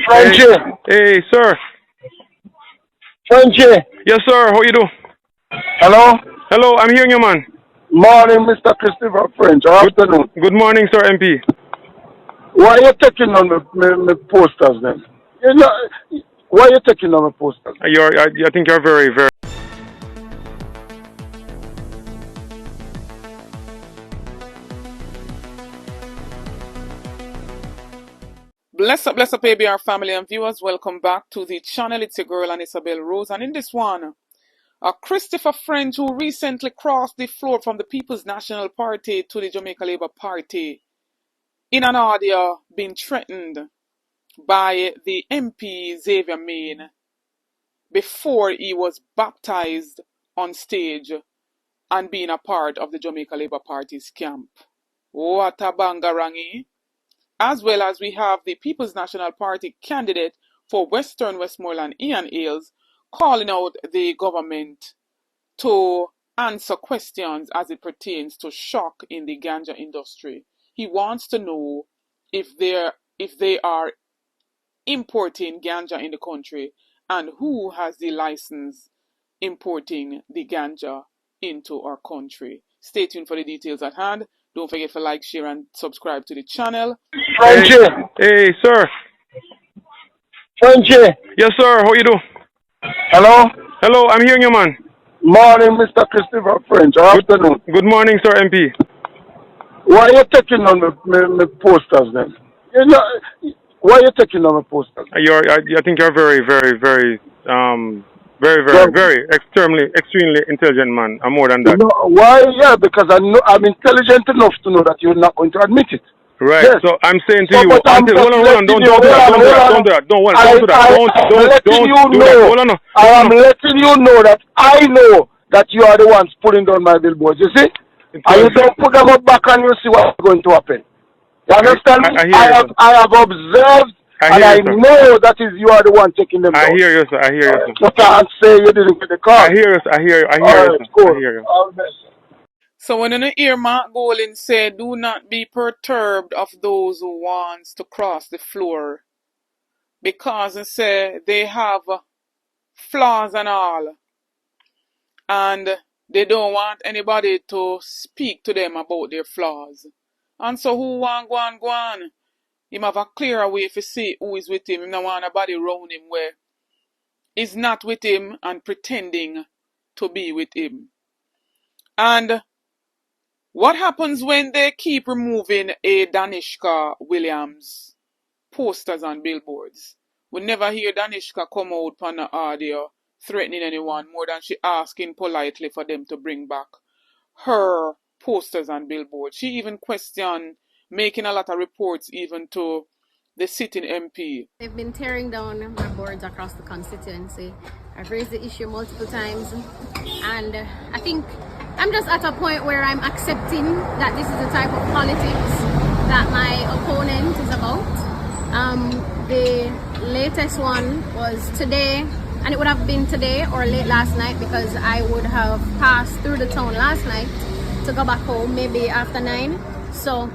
Frenchie. Hey, sir. Frenchie. Yes, sir. How you do? Hello? Hello, I'm hearing you, man. Morning, Mr. Christopher French. Afternoon. Good morning, sir, MP. Why are you taking on my posters then? You know, why are you taking on my posters? I think you're very, very. Bless up, ABR family and viewers. Welcome back to the channel. It's your girl, and Isabel Rose. And in this one, Christopher French, who recently crossed the floor from the People's National Party to the Jamaica Labour Party, in an audio being threatened by the MP Xavier Mayne before he was baptized on stage and being a part of the Jamaica Labour Party's camp. What a bangarangi. As well as we have the People's National Party candidate for Western Westmoreland, Ian Hayles, calling out the government to answer questions as it pertains to shock in the ganja industry. He wants to know if they are importing ganja in the country and who has the license importing the ganja into our country. Stay tuned for the details at hand. Don't forget to like, share, and subscribe to the channel. Frenchie. Hey, sir. Frenchie. Yes, sir. How you do? Hello? Hello, I'm hearing you, man. Morning, Mr. Christopher French. Afternoon. Good morning, sir, MP. Why are you taking on my posters then? You know, why are you taking on my posters? I think you're very, very, very, very extremely intelligent man. And more than that. No, why? Yeah, because I'm intelligent enough to know that you're not going to admit it. Right. Yes. So I'm saying to you, But hold on, don't do that. I am letting you know that I know that you are the ones pulling down my billboards. You see? And you don't put them up back and you see what's going to happen. You understand me? I have observed and I know that is you are the one taking them down. I hear you, sir. I hear you, sir. You can't say you didn't get the car. I hear you, sir. I hear you, Cool. I hear you. All best. So when you hear Mark Golin say, do not be perturbed of those who wants to cross the floor, because they say they have flaws and all, and they don't want anybody to speak to them about their flaws. And so who want go on? Him have a clearer way to see who is with him. Him don't want nobody around him where is not with him and pretending to be with him. And what happens when they keep removing a Danishka Williams posters on billboards? We never hear Danishka come out on the audio threatening anyone more than she asking politely for them to bring back her posters on billboards. She even questioned making a lot of reports even to the sitting MP. They've been tearing down my boards across the constituency. I've raised the issue multiple times, and I think I'm just at a point where I'm accepting that this is the type of politics that my opponent is about. The latest one was today, and it would have been today or late last night because I would have passed through the town last night to go back home, maybe after 9. So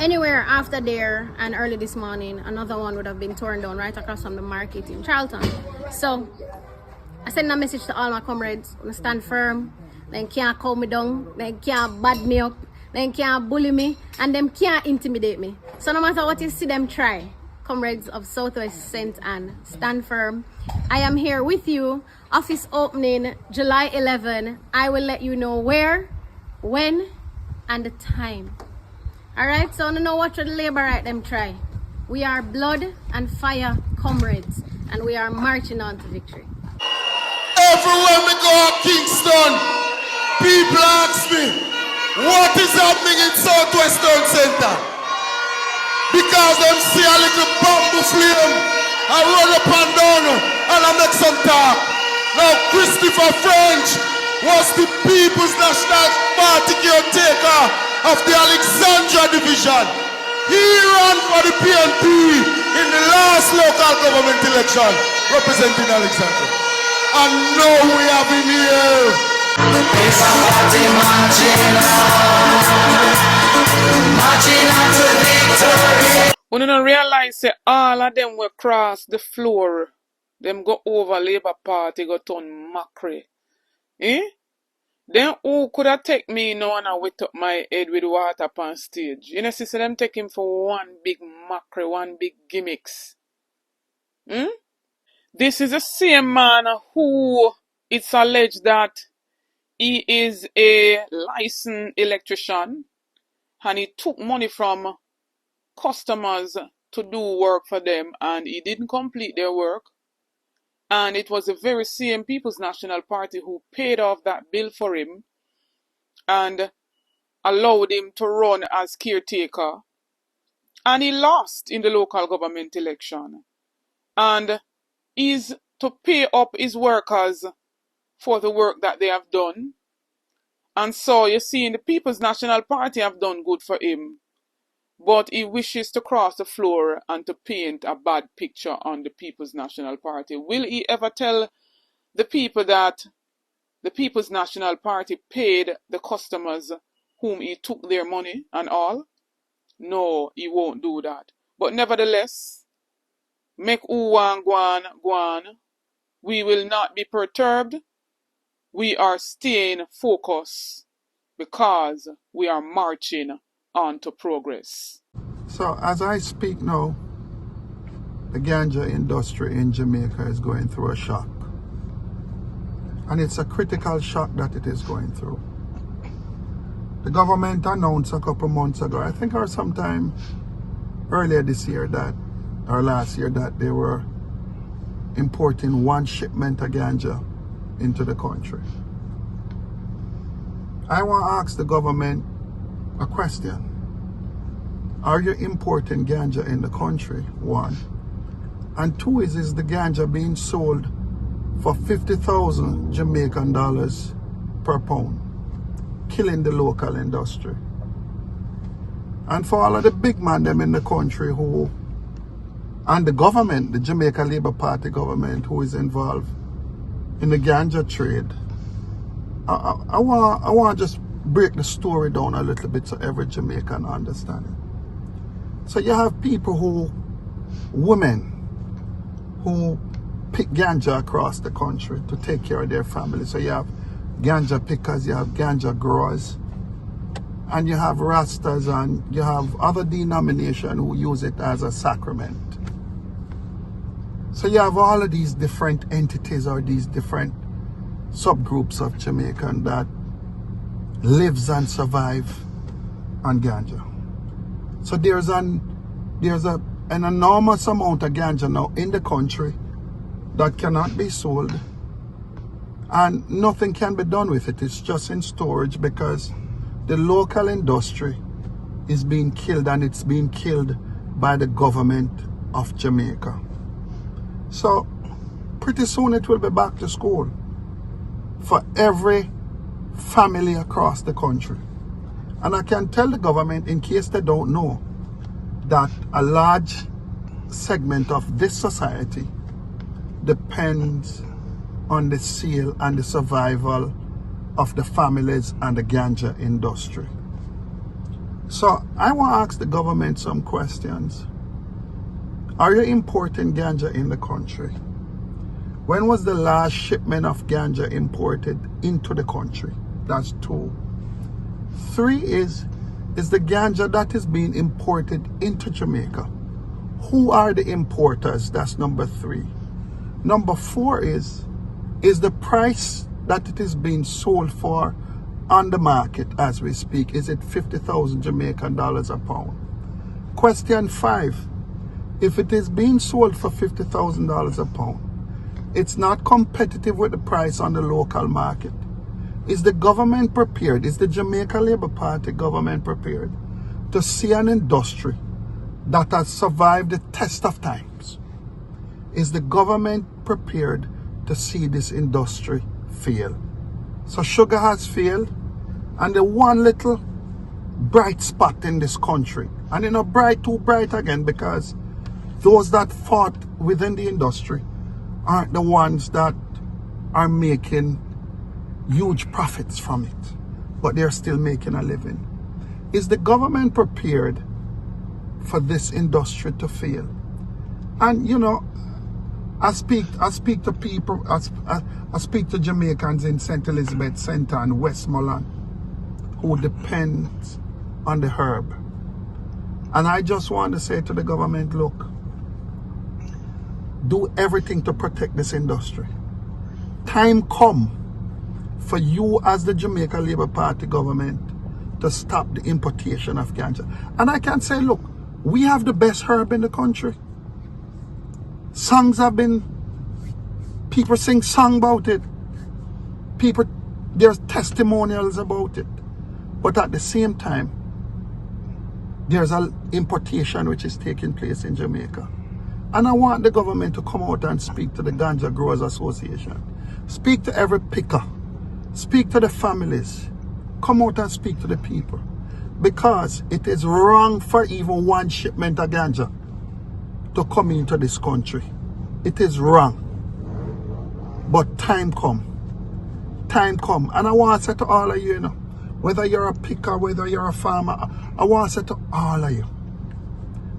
anywhere after there and early this morning, another one would have been torn down right across from the market in Charlton. So I send a message to all my comrades, stand firm. They can't calm me down, they can't bad me up, they can't bully me, and them can't intimidate me. So no matter what you see them try, comrades of Southwest St. Anne, stand firm. I am here with you. Office opening July 11. I will let you know where, when, and the time. Alright, so I don't know what the labor right them try. We are blood and fire comrades, and we are marching on to victory. Everywhere we go at Kingston, people ask me, what is happening in Southwestern Center? Because them see a little bamboo flame, I run up and down and I make some talk. Now Christopher French was the People's National Party caretaker of the Alexandria Division. He ran for the PNP in the last local government election representing Alexandria. And now we have him here. It's a party marching on to victory. When you don't realize say all of them will cross the floor, them go over Labour Party, go turn mackerel. Eh? Then who could have take me now and I wet up my head with water upon stage? You know, sister, them take him for one big mackerel, one big gimmicks. Hmm? This is the same man who it's alleged that he is a licensed electrician and he took money from customers to do work for them and he didn't complete their work. And it was the very same People's National Party who paid off that bill for him and allowed him to run as caretaker. And he lost in the local government election. And is to pay up his workers for the work that they have done. And so you see, the People's National Party have done good for him. But he wishes to cross the floor and to paint a bad picture on the People's National Party. Will he ever tell the people that the People's National Party paid the customers whom he took their money and all? No, he won't do that. But nevertheless, make who want go on. We will not be perturbed. We are staying focused because we are marching on to progress. So as I speak now, the ganja industry in Jamaica is going through a shock. And it's a critical shock that it is going through. The government announced a couple months ago, I think or sometime earlier this year or last year, that they were importing 1 shipment of ganja into the country. I want to ask the government a question. Are you importing ganja in the country? 1. And 2 is the ganja being sold for 50,000 Jamaican dollars per pound, killing the local industry? And for all of the big men them in the country who, and the government, the Jamaica Labour Party government who is involved in the ganja trade, I want to just break the story down a little bit so every Jamaican understand it. So you have people women who pick ganja across the country to take care of their family. So you have ganja pickers, you have ganja growers, and you have Rastas, and you have other denominations who use it as a sacrament. So you have all of these different entities or these different subgroups of Jamaican that lives and survive on ganja. So there's an enormous amount of ganja now in the country that cannot be sold, and nothing can be done with it. It's just in storage because the local industry is being killed, and it's being killed by the government of Jamaica. So pretty soon it will be back to school for every family across the country. And I can tell the government, in case they don't know, that a large segment of this society depends on the sale and the survival of the families and the ganja industry. So I want to ask the government some questions. Are you importing ganja in the country? When was the last shipment of ganja imported into the country? That's 2. 3 is the ganja that is being imported into Jamaica. Who are the importers? That's number 3. Number 4 is the price that it is being sold for on the market as we speak. Is it 50,000 Jamaican dollars a pound? Question 5, if it is being sold for $50,000 a pound, it's not competitive with the price on the local market. Is the government prepared? Is the Jamaica Labour Party government prepared to see an industry that has survived the test of times? Is the government prepared to see this industry fail? So sugar has failed, and the one little bright spot in this country, and it's not bright too bright again, because those that fought within the industry aren't the ones that are making huge profits from it, but they're still making a living. Is the government prepared for this industry to fail. And you know, I speak to people, I speak to Jamaicans in St. Elizabeth Center and Westmoreland who depend on the herb. And I just want to say to the government, look, do everything to protect this industry. Time come for you as the Jamaica Labour Party government to stop the importation of ganja. And I can say, look, we have the best herb in the country. Songs have been, people sing song about it. People, there's testimonials about it. But at the same time, there's an importation which is taking place in Jamaica. And I want the government to come out and speak to the Ganja Growers Association. Speak to every picker. Speak to the families. Come out and speak to the people. Because it is wrong for even one shipment of ganja to come into this country. It is wrong. But time come. Time come. And I want to say to all of you, you know, whether you're a picker, whether you're a farmer, I want to say to all of you,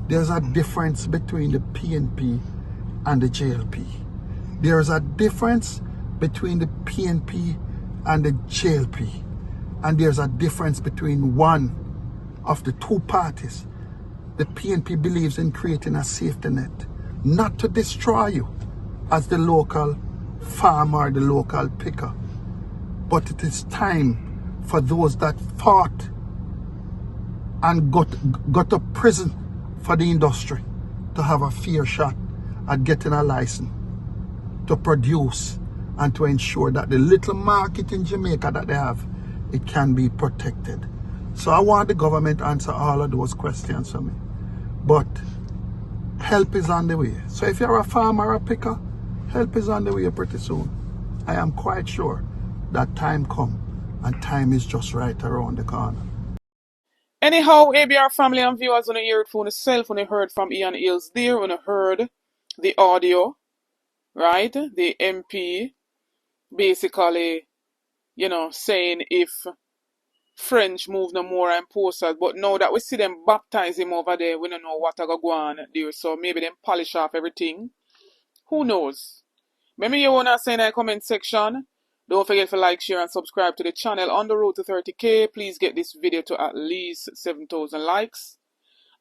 there's a difference between the PNP and the JLP. There's a difference between the PNP and the JLP. And there's a difference between one of the two parties. The PNP believes in creating a safety net, not to destroy you as the local farmer, the local picker. But it is time for those that fought and got to prison for the industry to have a fair shot at getting a license to produce and to ensure that the little market in Jamaica that they have, it can be protected. So I want the government to answer all of those questions for me. But help is on the way. So if you're a farmer or a picker, help is on the way pretty soon. I am quite sure that time come and time is just right around the corner. Anyhow, ABR family and viewers, when you hear it for yourself, when you heard from Ian Hayles there, when you heard the audio, right? The MP basically, you know, saying if French move no more and posters, but now that we see them baptize him over there, we don't know what I go on there, so maybe them polish off everything. Who knows? Maybe you wanna say in the comment section. Don't forget to like, share, and subscribe to the channel. On the road to 30k, please get this video to at least 7,000 likes.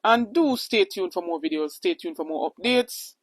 And do stay tuned for more videos. Stay tuned for more updates.